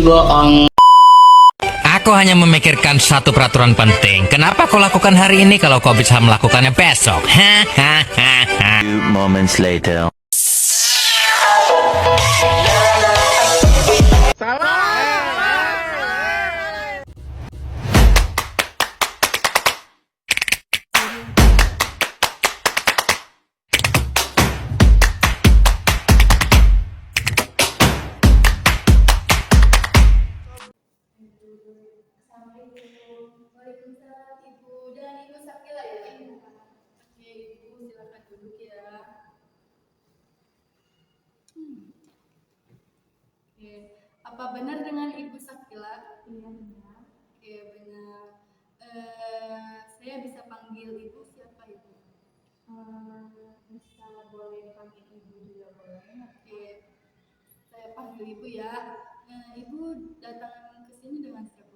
bohong. Aku hanya memikirkan satu peraturan penting. Kenapa kau lakukan hari ini kalau kau bisa melakukannya besok? Hahaha. Few moments later. Assalamualaikum. Waalaikumsalam Ibu dan Ibu Sakila ya. Oke Ibu silakan duduk ya. Oke, apa benar dengan Ibu Sakila? Iya benar. Oke benar. Saya bisa panggil Ibu siapa Ibu? Bisa boleh dipanggil Ibu juga boleh. Oke, saya panggil Ibu ya. Ibu datang ke sini dengan siapa?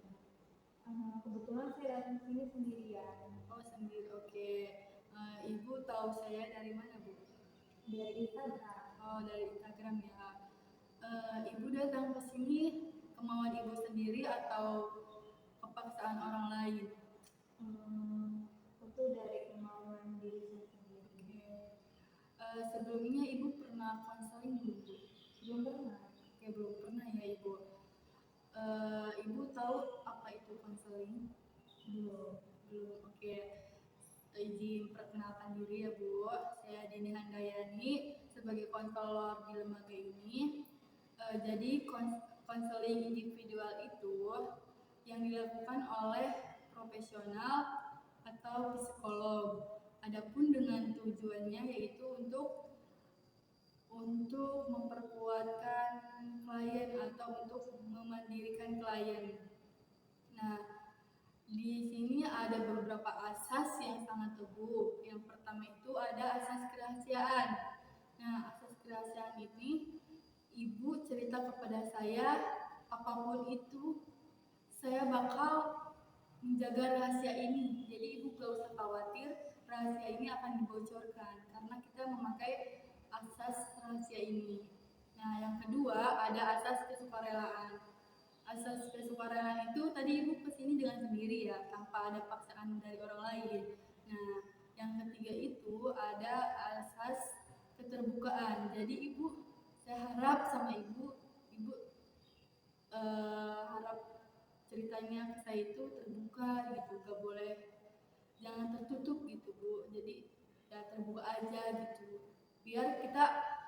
Kebetulan saya datang ke sini sendirian. Oh sendiri, oke. Ibu tahu saya dari mana Bu? Dari Instagram. Oh dari Instagram ya. Ibu datang ke sini kemauan Ibu sendiri atau kepaksaan orang lain? Itu dari kemauan diri saya sendiri. Sebelumnya Ibu pernah konseling belum Bu? Belum pernah. Oke belum pernah ya Ibu. Ibu tahu apa itu konseling? Belum. Belum. Oke. Izin perkenalkan diri ya Bu. Saya Dini Handayani sebagai konselor di lembaga ini. Jadi konseling individual itu yang dilakukan oleh profesional atau psikolog. Adapun dengan tujuannya yaitu untuk memperkuatkan klien atau untuk memandirikan klien. Nah, di sini ada beberapa asas yang sangat teguh. Yang pertama itu ada asas kerahasiaan. Nah, asas kerahasiaan ini Ibu cerita kepada saya apapun itu saya bakal menjaga rahasia ini. Jadi Ibu gak usah khawatir rahasia ini akan dibocorkan karena kita memakai asas rahasia ini. Nah, yang kedua ada asas kesukarelaan. Asas kesukarelaan itu tadi Ibu kesini dengan sendiri ya, tanpa ada paksaan dari orang lain. Nah, yang ketiga itu ada asas keterbukaan. Jadi saya harap sama Ibu harap ceritanya ke saya itu terbuka gitu, gak boleh, jangan tertutup gitu Bu. Jadi ya terbuka aja gitu, biar kita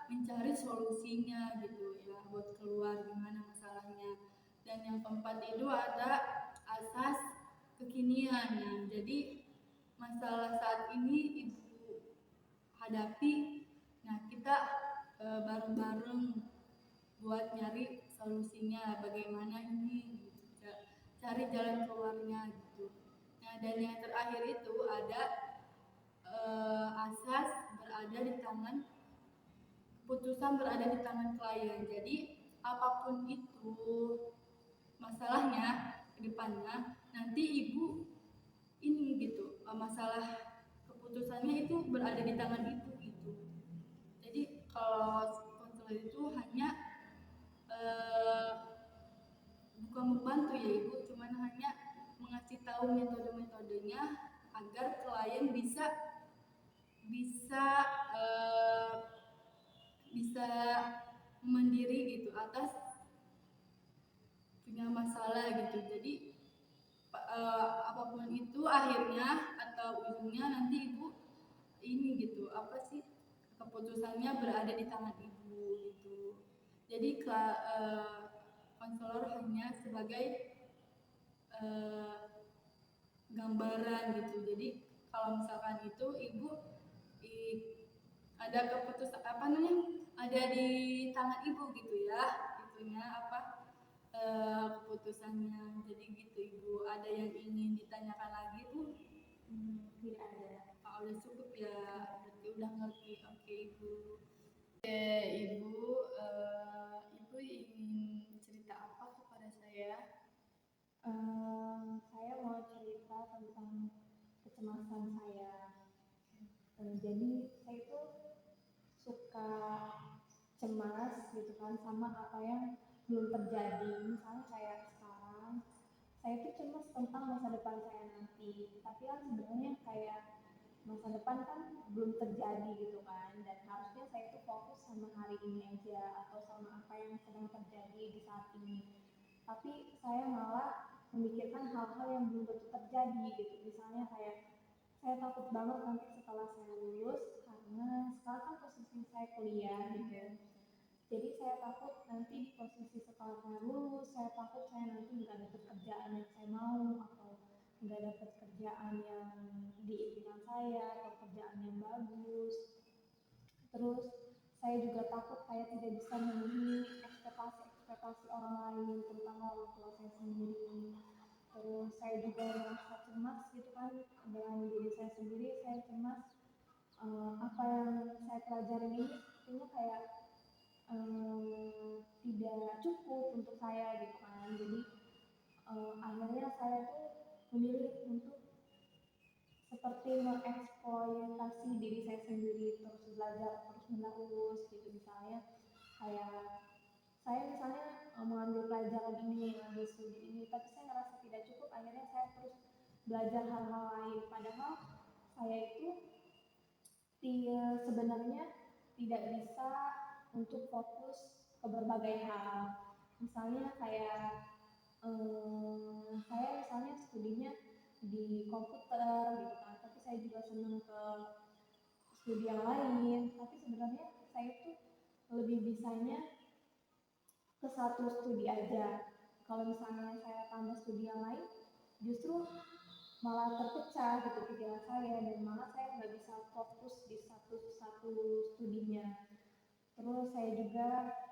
mencari solusinya gitu ya, buat keluar gimana masalahnya. Dan yang keempat itu ada asas kekinian. Nah, jadi masalah saat ini Ibu hadapi, nah kita bareng-bareng buat nyari solusinya bagaimana ini gitu. Cari jalan keluarnya gitu. Nah, dan yang terakhir itu ada asas keputusan berada di tangan klien. Jadi apapun itu masalahnya ke depannya, nanti Ibu ini gitu, masalah keputusannya itu berada di tangan Ibu gitu. Jadi kalau konselor itu hanya bukan membantu ya Ibu, cuman hanya mengasih tahu metode-metodenya agar klien bisa mandiri gitu atas punya masalah gitu. Jadi apapun itu akhirnya atau ujungnya nanti Ibu ini gitu, apa sih, keputusannya berada di tangan Ibu gitu. Jadi konselor hanya sebagai gambaran gitu. Jadi kalau misalkan itu Ibu ada keputusan apa namanya, ada di tangan Ibu gitu ya, itunya apa, keputusannya. Jadi gitu Ibu. Ada yang ingin ditanyakan lagi Bu? Tidak ada. Udah cukup ya, berarti udah ngerti. Oke Ibu. Oke Ibu, Ibu ingin cerita apa kepada saya? Saya mau cerita tentang kecemasan saya. Jadi saya itu suka cemas gitu kan sama apa yang belum terjadi. Misalnya kayak sekarang saya tuh cemas tentang masa depan saya nanti, tapi kan sebenarnya kayak masa depan kan belum terjadi gitu kan, dan harusnya saya tuh fokus sama hari ini aja atau sama apa yang sedang terjadi di saat ini. Tapi saya malah memikirkan hal-hal yang belum tentu terjadi gitu. Misalnya kayak saya takut banget nanti setelah saya lulus, karena sekarang kan posisi saya kuliah gitu. Jadi saya takut nanti di posisi setelah saya lulus, saya takut saya nanti nggak dapat kerjaan yang saya mau, atau nggak dapat kerjaan yang diinginkan saya, atau kerjaan yang bagus. Terus saya juga takut saya tidak bisa memenuhi ekspektasi orang lain, terutama orang tua saya sendiri. Terus saya juga merasa cemas gitu kan dengan diri saya sendiri. Saya cemas apa yang saya pelajari ini sepertinya kayak tidak cukup untuk saya gitu kan. Jadi akhirnya saya tuh memilih untuk seperti mengeksploitasi diri saya sendiri, terus belajar terus menerus gitu. Misalnya kayak saya misalnya mengambil pelajaran ini, mengambil studi ini, tapi saya ngerasa tidak cukup, akhirnya saya terus belajar hal-hal lain, padahal saya itu sebenarnya tidak bisa untuk fokus ke berbagai hal. Misalnya kayak saya misalnya studinya di komputer gitu kan, tapi saya juga senang ke studi yang lain, tapi sebenarnya saya tuh lebih bisanya ke satu studi aja. Kalau misalnya saya tambah studi yang lain, justru malah terpecah gitu pikiran saya, dan malah saya nggak bisa fokus di satu studinya. Terus saya juga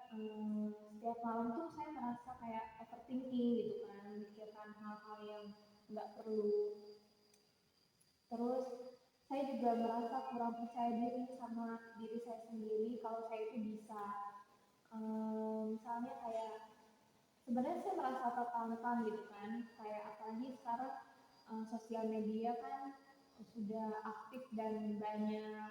setiap malam tuh saya merasa kayak overthinking gitu kan, memikirkan hal-hal yang nggak perlu. Terus saya juga merasa kurang percaya diri sama diri saya sendiri kalau saya itu bisa. Misalnya kayak sebenarnya saya merasa tertantang gitu kan, kayak apalagi sekarang sosial media kan sudah aktif dan banyak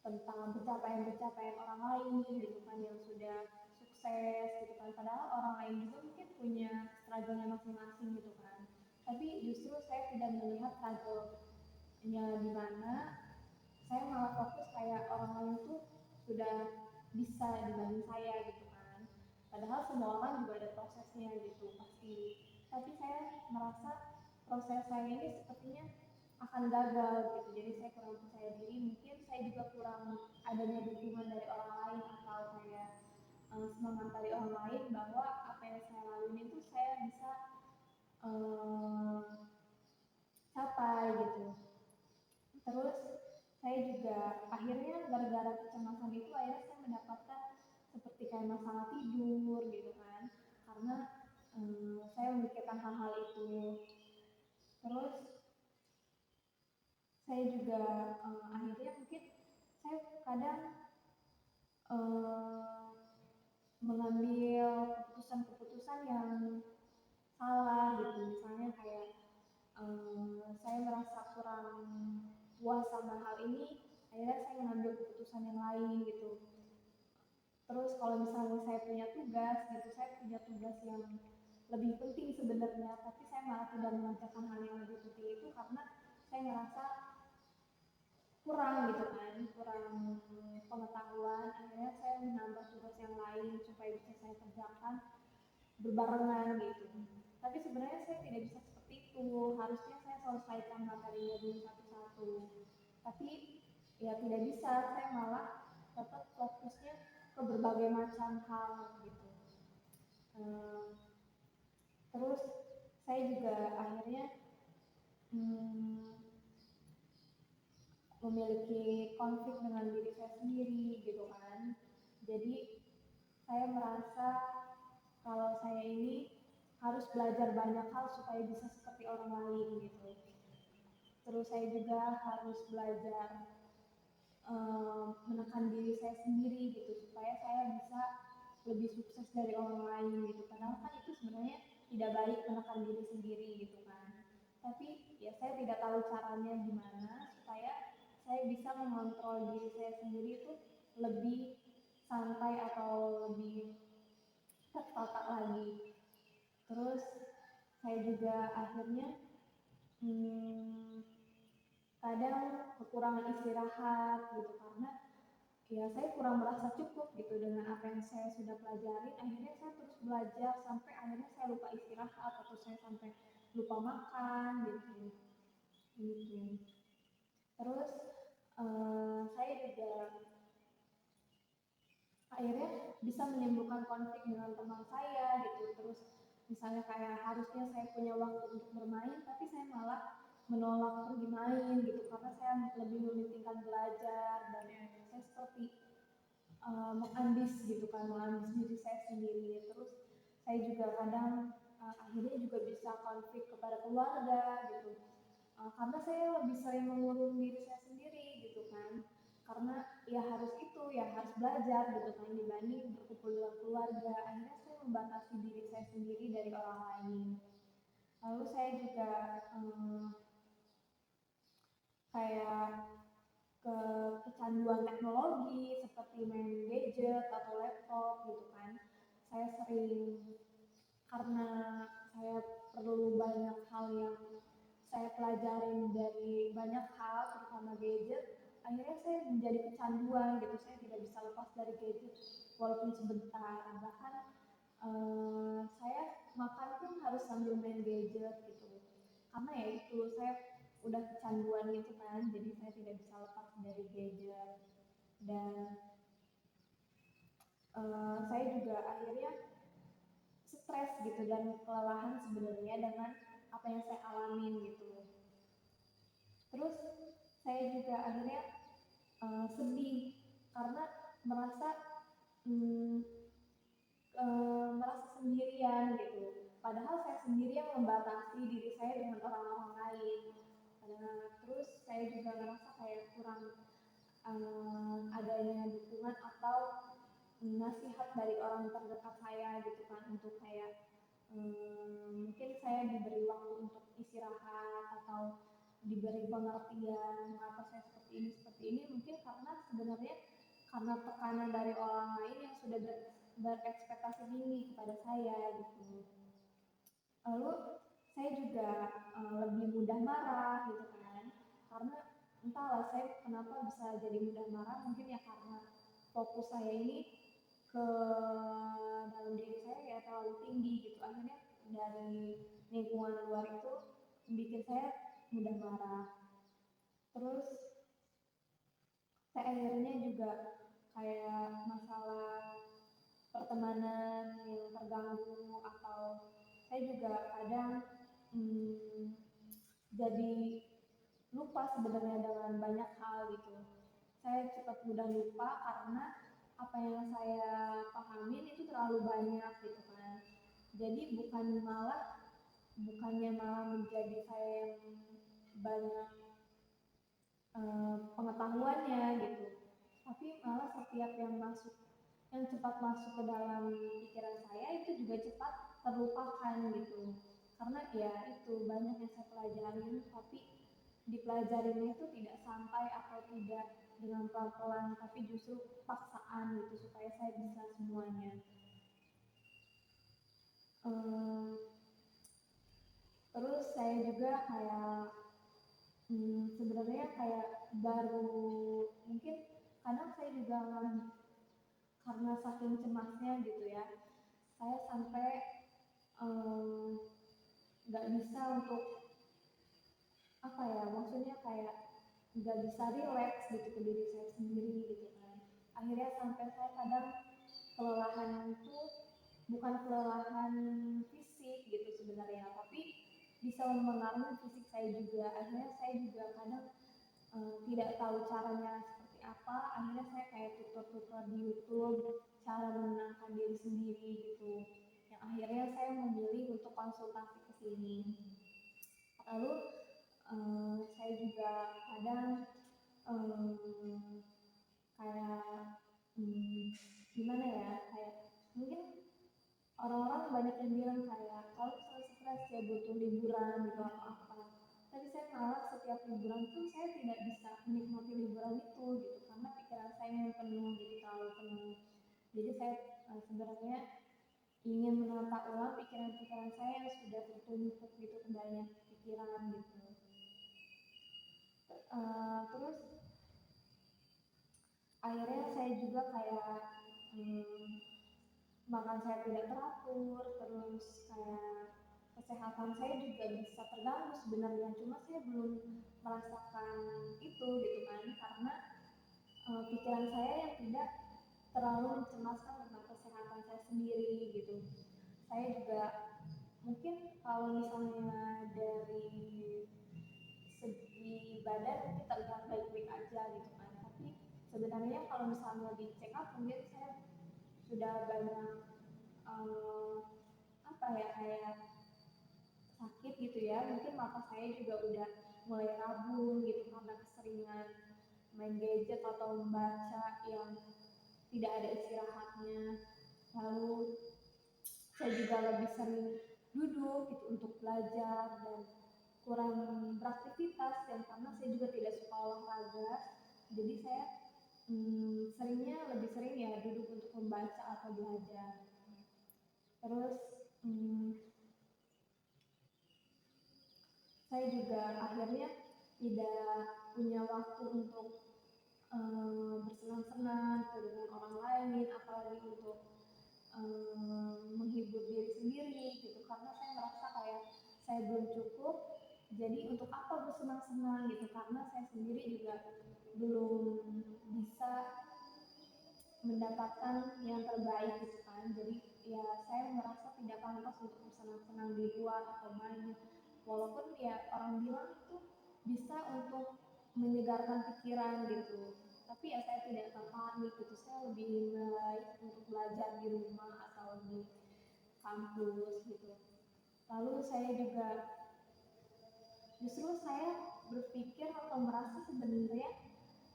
tentang pencapaian-pencapaian orang lain gitu kan, yang sudah sukses gitu kan, padahal orang lain juga mungkin punya struggle-nya masing-masing gitu kan, tapi justru saya tidak melihat struggle-nya di mana. Saya malah fokus kayak orang lain tuh sudah bisa dibanding saya gitu kan, padahal semua orang juga ada prosesnya gitu pasti, tapi saya merasa proses saya ini sepertinya akan gagal gitu, jadi saya kurang percaya diri. Mungkin saya juga kurang adanya dukungan dari orang lain, atau kayak semangat dari orang lain bahwa apa yang saya lalui itu saya bisa eh, capai gitu. Terus saya juga akhirnya gara-gara kecemasan itu akhirnya saya mendapatkan seperti kayak masalah tidur gitu kan, karena saya memikirkan hal-hal itu. Terus saya juga akhirnya mungkin saya kadang eh, mengambil keputusan-keputusan yang salah gitu, misalnya kayak saya merasa kurang puas sama hal ini, akhirnya saya mengambil keputusan yang lain gitu. Terus kalau misalnya saya punya tugas gitu, saya punya tugas yang lebih penting sebenarnya, tapi saya malah tidak mengerjakan hal yang lebih penting itu karena saya merasa kurang gitu kan, kurang pengetahuan. Akhirnya saya menambah tugas yang lain supaya bisa saya kerjakan berbarengan gitu. Tapi sebenarnya saya tidak bisa seperti itu, harusnya saya selesaikan materinya dulu satu-satu, tapi ya tidak bisa, saya malah tetap fokusnya ke berbagai macam hal gitu. Ehm, Terus saya juga akhirnya hmm, memiliki konflik dengan diri saya sendiri gitu kan. Jadi saya merasa kalau saya ini harus belajar banyak hal supaya bisa seperti orang lain gitu. Terus saya juga harus belajar menekan diri saya sendiri gitu supaya saya bisa lebih sukses dari orang lain gitu. Padahal kan itu sebenarnya tidak baik menekan diri sendiri gitu kan. Tapi ya saya tidak tahu caranya gimana supaya saya bisa mengontrol diri saya sendiri itu lebih santai atau lebih tertata lagi. Terus saya juga akhirnya hmm, kadang kekurangan istirahat gitu, karena ya saya kurang merasa cukup gitu dengan apa yang saya sudah pelajari. Akhirnya saya terus belajar sampai akhirnya saya lupa istirahat atau saya sampai lupa makan gitu. Terus saya juga akhirnya bisa menimbulkan konflik dengan teman saya gitu. Terus misalnya kayak harusnya saya punya waktu untuk bermain, tapi saya malah menolak pergi main gitu, karena saya lebih mementingkan belajar. Dan saya seperti mengambis gitu kan, mengambis diri saya sendiri. Terus saya juga kadang akhirnya juga bisa konflik kepada keluarga gitu. Karena saya lebih sering mengurung diri saya sendiri gitu kan, karena ya harus itu, ya harus belajar gitu kan, dibanding berkumpul dengan keluarga. Akhirnya saya membatasi diri saya sendiri dari orang lain. Lalu saya juga kayak ke kecanduan teknologi seperti main gadget atau laptop gitu kan. Saya sering, karena saya perlu banyak hal yang saya pelajarin dari banyak hal terutama gadget, akhirnya saya menjadi kecanduan gitu. Saya tidak bisa lepas dari gadget walaupun sebentar. Bahkan saya makan pun harus sambil main gadget gitu, karena ya itu saya udah kecanduan gitu kan, jadi saya tidak bisa lepas dari gadget. Dan saya juga akhirnya stres gitu dan kelelahan sebenarnya dengan apa yang saya alamin gitu. Terus saya juga akhirnya sedih karena merasa mm, merasa sendirian gitu. Padahal saya sendiri yang membatasi diri saya dengan orang-orang lain. Terus saya juga merasa kayak kurang adanya dukungan atau nasihat dari orang terdekat saya gitu kan, untuk kayak mungkin saya diberi waktu untuk istirahat atau diberi pengertian mengapa saya seperti ini, mungkin karena sebenarnya karena tekanan dari orang lain yang sudah berekspektasi tinggi kepada saya gitu. Lalu saya juga lebih mudah marah gitu kan, karena entahlah saya kenapa bisa jadi mudah marah, mungkin ya karena fokus saya ini ke dalam diri saya ya terlalu tinggi gitu. Akhirnya dari lingkungan luar itu bikin saya mudah marah. Terus saya akhirnya juga kayak masalah pertemanan yang terganggu, atau saya juga kadang hmm, jadi lupa sebenarnya dengan banyak hal gitu. Saya cepat mudah lupa karena apa yang saya pahamin itu terlalu banyak gitu kan. Jadi bukannya malah menjadi saya yang banyak pengetahuannya gitu, tapi malah setiap yang cepat masuk ke dalam pikiran saya itu juga cepat terlupakan gitu. Karena ya itu banyak yang saya pelajarin, tapi dipelajarinya itu tidak sampai atau tidak dengan pelan-pelan, tapi justru paksaan gitu supaya saya bisa semuanya. Ehm, Terus saya juga kayak sebenarnya kayak baru mungkin kadang saya juga karena saking cemasnya gitu ya, saya sampai nggak bisa untuk apa ya, maksudnya kayak nggak bisa relax gitu ke diri saya sendiri gitu kan. Akhirnya sampai saya kadang kelelahan itu bukan kelelahan fisik gitu sebenarnya, tapi bisa mempengaruhi fisik saya juga. Akhirnya saya juga kadang tidak tahu caranya seperti apa. Akhirnya saya kayak tutor-tutor di YouTube cara menenangkan diri sendiri gitu, yang akhirnya saya memilih untuk konsultasi ke sini. Lalu saya juga kadang kayak gimana ya, kayak mungkin orang-orang banyak yang bilang kayak kalau misalnya stres ya butuh liburan gitu atau apa, tapi saya malah setiap liburan tuh saya tidak bisa menikmati liburan itu gitu, karena pikiran saya yang penuh, jadi terlalu penuh. Jadi saya sebenarnya ingin menata ulang pikiran-pikiran saya yang sudah tertumpuk gitu ke banyak pikiran gitu. Terus akhirnya saya juga kayak makan saya tidak teratur, terus kayak kesehatan saya juga bisa terganggu sebenarnya, cuma saya belum merasakan itu gitu kan, karena pikiran saya yang tidak terlalu mencemaskan tentang kesehatan saya sendiri gitu. Saya juga mungkin kalau misalnya dari segi badan mungkin terlihat baik-baik aja gitu kan, tapi sebenarnya kalau misalnya di check up mungkin saya sudah banyak eh, apa ya, kayak sakit gitu ya, mungkin mata saya juga udah mulai rabun gitu karena keseringan main gadget atau membaca yang tidak ada istirahatnya. Lalu saya juga lebih sering duduk gitu untuk belajar dan kurang beraktivitas, dan karena saya juga tidak suka olahraga, jadi saya seringnya lebih sering ya duduk untuk membaca atau belajar. Terus saya juga akhirnya tidak punya waktu untuk bersenang-senang dengan orang lain, apalagi untuk menghibur diri sendiri gitu, karena saya merasa kayak saya belum cukup, jadi untuk apa bersenang-senang gitu, karena saya sendiri juga belum bisa mendapatkan yang terbaik gitu kan, jadi ya saya merasa tidak pantas untuk bersenang-senang di luar atau main, walaupun ya orang bilang itu bisa untuk menyegarkan pikiran gitu, tapi ya saya tidak tertarik gitu, saya lebih baik untuk belajar di rumah atau di kampus gitu. Lalu saya juga justru saya berpikir atau merasa sebenarnya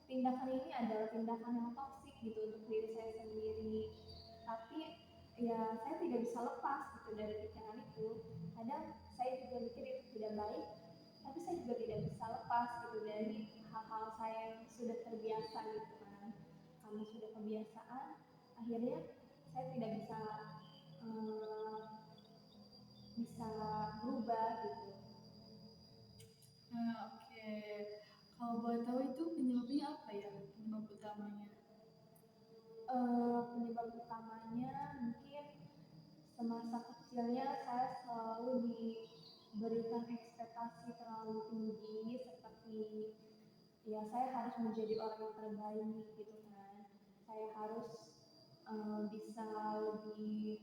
tindakan ini adalah tindakan yang toksik gitu untuk diri saya sendiri, tapi ya saya tidak bisa lepas gitu dari pikiran itu. Kadang saya juga mikir itu tidak baik, tapi saya juga tidak bisa lepas gitu dari hal-hal saya yang sudah terbiasa gitu kan, karena sudah kebiasaan akhirnya saya tidak bisa eh, bisa berubah gitu. Nah, oke. Kalau boleh tahu itu penyebabnya apa ya? Penyebab utamanya? Penyebab utamanya mungkin semasa kecilnya saya selalu diberikan ekspektasi terlalu tinggi, seperti ya saya harus menjadi orang yang terbaik gitu kan, saya harus bisa lebih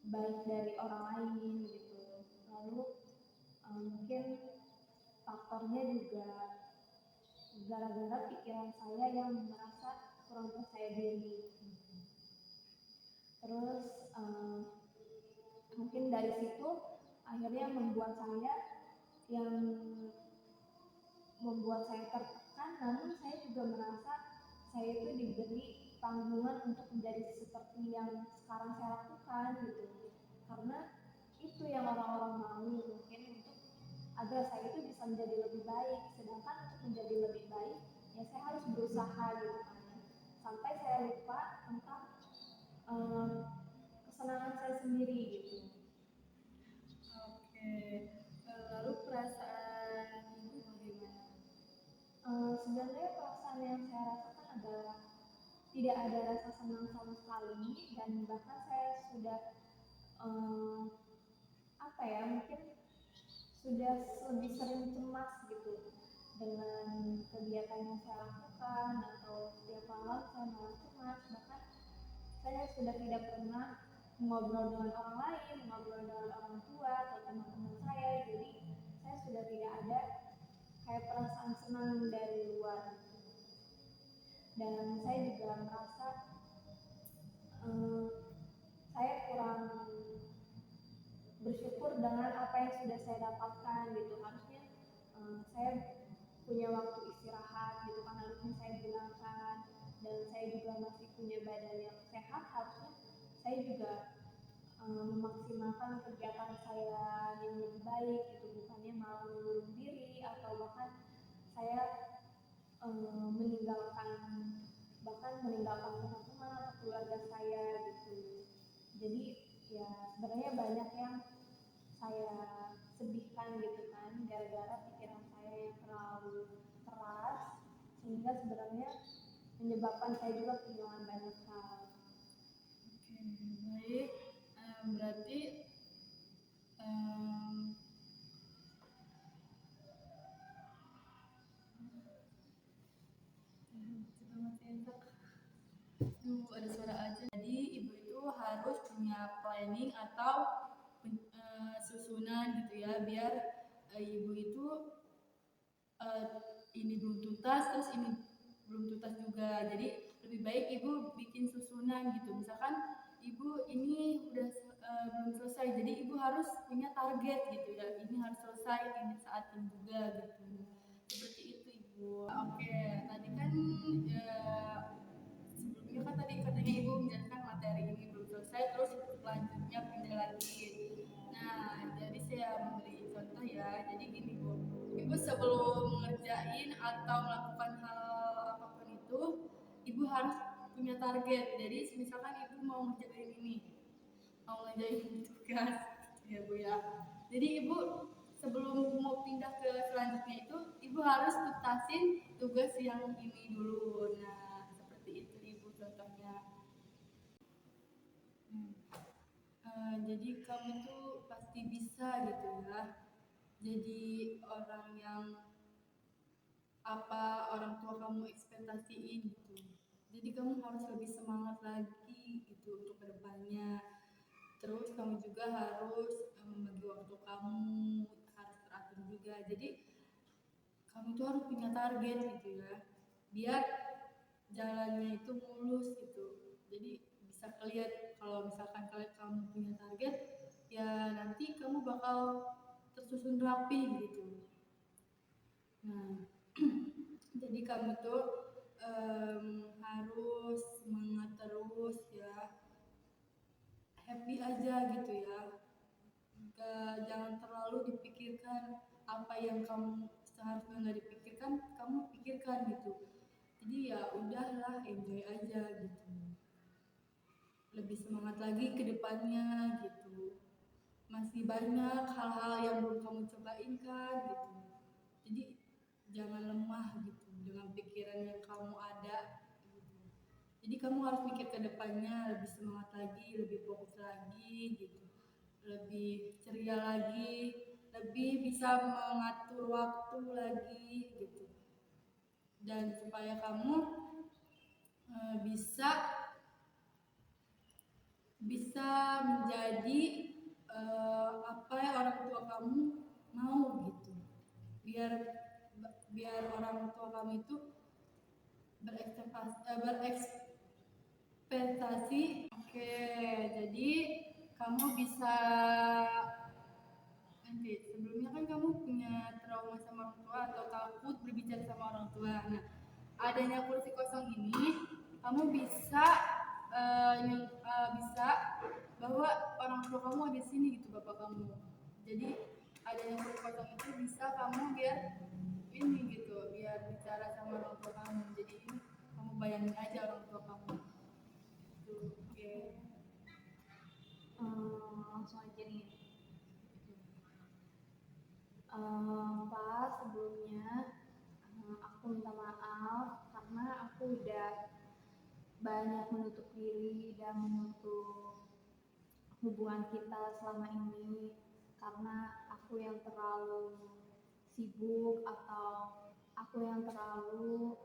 baik dari orang lain gitu. Lalu mungkin faktornya juga gara-gara pikiran saya yang merasa kurang percaya diri. Terus mungkin dari situ akhirnya yang membuat saya tertekan, namun saya juga merasa saya itu diberi tanggungan untuk menjadi seperti yang sekarang saya lakukan gitu, karena itu yang orang-orang mau mungkin untuk agar saya itu bisa menjadi lebih baik, sedangkan untuk menjadi lebih baik ya saya harus berusaha gitu kan, sampai saya lupa tentang eh, kesenangan saya sendiri gitu. Oke. Lalu perasaan ibu bagaimana? Sebenarnya perasaan yang saya rasakan adalah tidak ada rasa senang sama sekali, dan bahkan saya sudah eh, apa ya, mungkin sudah lebih sering cemas gitu dengan kegiatan yang saya lakukan, atau setiap malam saya malah cemas, bahkan saya sudah tidak pernah ngobrol dengan orang lain, ngobrol dengan orang tua atau teman-teman saya, jadi saya sudah tidak ada kayak perasaan senang dari luar. Dan saya juga merasa eh, saya kurang bersyukur dengan apa yang sudah saya dapatkan gitu, harusnya saya punya waktu istirahat gitu kan, harusnya saya gunakan, dan saya juga masih punya badan yang sehat, harusnya saya juga memaksimalkan kegiatan saya yang lebih baik gitu, bukannya malah mengurung diri atau bahkan saya meninggalkan teman-teman atau keluarga saya gitu. Jadi sebenarnya banyak yang saya sedihkan gitu kan, gara-gara pikiran saya yang terlalu keras, sehingga sebenarnya menyebabkan saya juga kehilangan banyak hal. Oke, baik. Berarti em, coba matiin tak. Ada suara aja. Jadi ibu itu harus punya planning atau susunan gitu ya, biar ibu itu ini belum tuntas, terus ini belum tuntas juga. Jadi lebih baik ibu bikin susunan gitu. Misalkan ibu ini udah belum selesai, jadi ibu harus punya target gitu ya. Ini harus selesai ini saat ini juga gitu. Seperti itu ibu. Oke, tadi kan sebelumnya kan tadi katanya ibu menjelaskan materi ini belum selesai, terus selanjutnya pindah lagi. Nah, jadi saya memberi contoh ya. Jadi gini bu, ibu sebelum mengerjain atau melakukan hal apapun itu, ibu harus punya target. Jadi misalkan ibu mau ngerjain ini, mau ngerjain tugas, ya bu ya. Jadi ibu sebelum mau pindah ke selanjutnya itu, ibu harus tuntasin tugas yang ini dulu. Nah, seperti itu ibu contohnya. Jadi kamu tuh pasti bisa gitu ya. Jadi orang yang apa orang tua kamu ekspektasiin gitu. Jadi kamu harus lebih semangat lagi gitu untuk kedepannya. Terus kamu juga harus membagi waktu kamu, harus teratur juga. Jadi kamu tuh harus punya target gitu ya, biar jalannya itu mulus gitu. Jadi bisa kelihatan kalau misalkan kalian kamu punya target, ya nanti kamu bakal tersusun rapi gitu. Nah, jadi kamu tuh harus semangat terus ya, happy aja gitu ya. Jangan terlalu dipikirkan apa yang kamu seharusnya nggak dipikirkan, kamu pikirkan gitu. Jadi ya udahlah, enjoy aja gitu. Lebih semangat lagi ke depannya gitu. Masih banyak hal-hal yang belum kamu cobain kan gitu. Jadi jangan lemah gitu dengan pikiran yang kamu ada gitu. Jadi kamu harus mikir ke depannya, lebih semangat lagi, lebih fokus lagi gitu. Lebih ceria lagi, lebih bisa mengatur waktu lagi gitu. Dan supaya kamu bisa menjadi apa yang orang tua kamu mau gitu. Biar orang tua kamu itu berekspektasi. Oke, jadi kamu bisa nanti sebelumnya kan kamu punya trauma sama orang tua atau takut berbicara sama orang tua. Nah, adanya kursi kosong ini, kamu bisa bisa bahwa orang tua kamu ada di sini gitu, bapak kamu. Jadi adanya kursi kosong itu bisa kamu biar ini gitu, biar bicara sama orang tua kamu. Jadi ini kamu bayangin aja orang tua kamu. Gitu. Oke. Langsung aja nih. Pak, sebelumnya aku minta maaf karena aku udah banyak menutup diri dan menutup hubungan kita selama ini, karena aku yang terlalu sibuk atau aku yang terlalu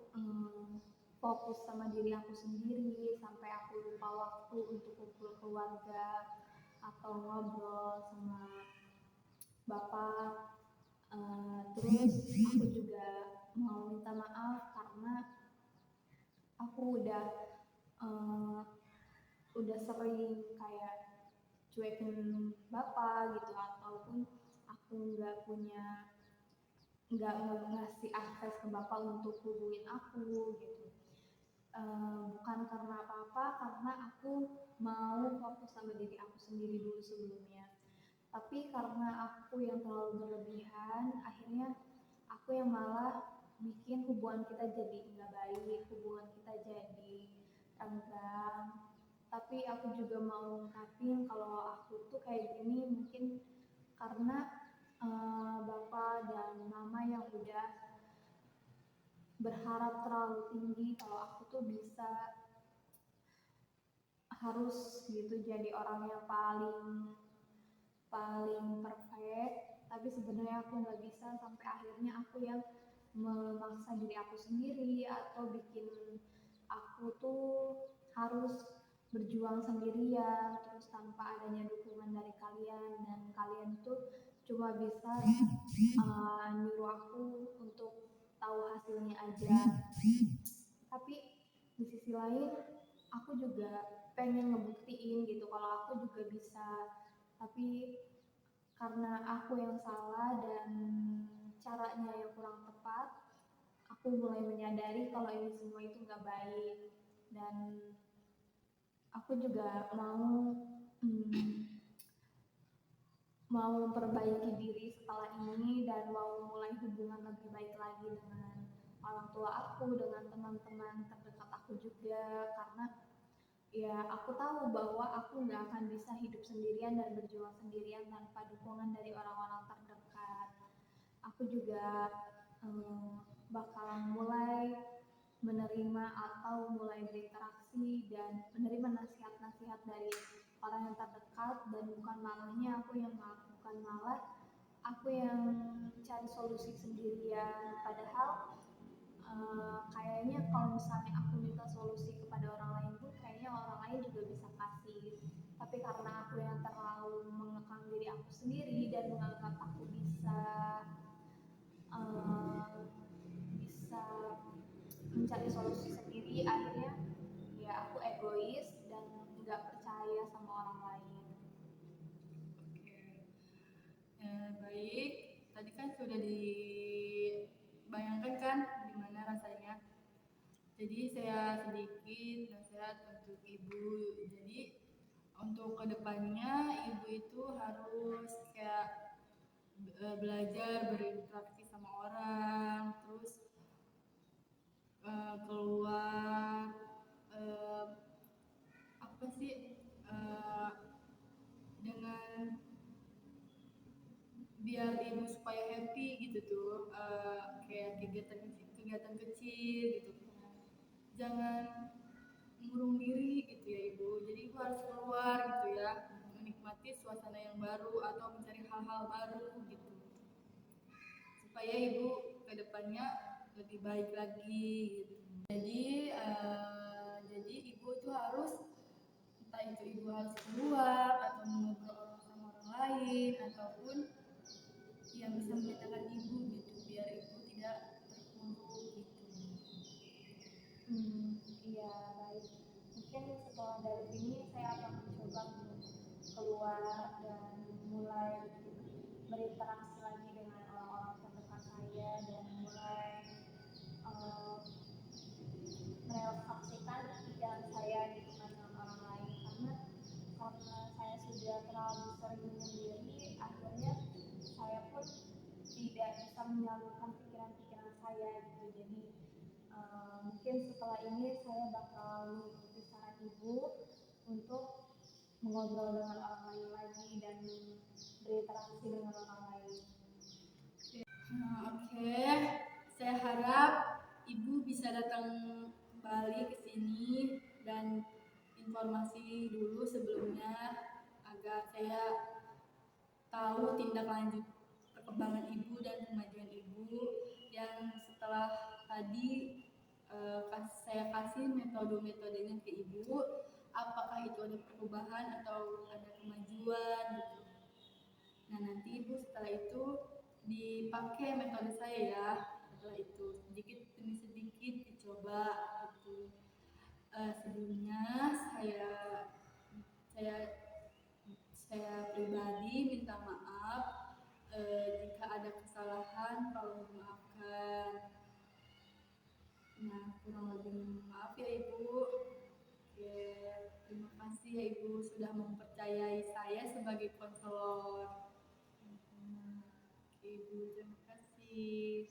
fokus sama diri aku sendiri sampai aku lupa waktu untuk kumpul keluarga atau ngobrol sama bapak. Terus aku juga mau minta maaf karena aku udah sering kayak cuekin bapak gitu, ataupun aku nggak ngasih akses ke bapak untuk hubungin aku gitu. Bukan karena apa-apa, karena aku mau fokus sama diri aku sendiri dulu sebelumnya. Tapi karena aku yang terlalu berlebihan, akhirnya aku yang malah bikin hubungan kita jadi nggak baik, hubungan kita jadi renggang. Tapi aku juga mau ngungkapin kalau aku tuh kayak gini mungkin karena bapak dan mama yang udah berharap terlalu tinggi kalau aku tuh bisa harus gitu jadi orang yang paling paling perfect, tapi sebenarnya aku nggak bisa, sampai akhirnya aku yang memaksa diri aku sendiri atau bikin aku tuh harus berjuang sendirian terus tanpa adanya dukungan dari kalian, dan kalian tuh cuma bisa nyuruh aku untuk tahu hasilnya aja. Tapi di sisi lain aku juga pengen ngebuktiin gitu kalau aku juga bisa, tapi karena aku yang salah dan caranya yang kurang tepat, aku mulai menyadari kalau ini semua itu nggak baik, dan aku juga mau memperbaiki diri setelah ini dan mau mulai hubungan lebih baik lagi dengan orang tua aku, dengan teman-teman terdekat aku juga, karena ya aku tahu bahwa aku nggak akan bisa hidup sendirian dan berjuang sendirian tanpa dukungan dari orang-orang terdekat. Aku juga bakal mulai menerima atau mulai berinteraksi dan menerima nasihat-nasihat dari orang yang terdekat, dan bukan malah aku yang cari solusi sendirian, padahal kayaknya kalau misalnya aku minta solusi kepada orang lain tuh kayaknya orang lain juga bisa kasih, tapi karena aku yang terlalu mengekang diri aku sendiri dan menganggap aku bisa mencari solusi sendiri, akhirnya ya aku egois dan nggak percaya sama orang lain. Baik, tadi kan sudah dibayangkan kan gimana rasanya. Jadi saya sedikit nasihat untuk ibu. Jadi untuk kedepannya ibu itu harus kayak belajar berinteraksi sama orang, terus keluar, apa sih, dengan biar ibu supaya happy gitu tuh, kayak kegiatan kecil gitu, jangan mengurung diri gitu ya ibu. Jadi ibu harus keluar gitu ya, menikmati suasana yang baru atau mencari hal-hal baru gitu, supaya ibu kedepannya lebih baik lagi gitu. Jadi ibu itu harus, entah itu ibu harus keluar atau ngobrol sama orang lain ataupun yang bisa menyenangkan ibu gitu, biar ibu tidak terpuruk gitu. Iya baik, mungkin setelah dari sini saya akan mencoba untuk keluar dan mulai berinteraksi lagi dengan orang-orang terdekat saya dan mulai uh, merelaksasikan pikiran saya gitu kan dengan orang lain, karena saya sudah terlalu sering menyendiri, akhirnya saya pun tidak bisa menyalurkan pikiran-pikiran saya gitu. Jadi mungkin setelah ini saya bakal mengikuti saran ibu untuk mengobrol dengan orang lain lagi dan berinteraksi dengan orang lain. Oke, saya harap ibu bisa datang kembali ke sini dan informasi dulu sebelumnya agar saya tahu tindak lanjut perkembangan ibu dan kemajuan ibu, yang setelah tadi saya kasih metode-metodenya ke ibu, apakah itu ada perubahan atau ada kemajuan gitu. Nah nanti ibu setelah itu dipakai metode saya ya, setelah itu sedikit demi sedikit dicoba gitu. Sebelumnya saya pribadi minta maaf jika ada kesalahan, tolong dimaafkan. Nah kurang lebih maaf ya ibu. Oke, terima kasih ya ibu sudah mempercayai saya sebagai konselor. Ibu terima kasih.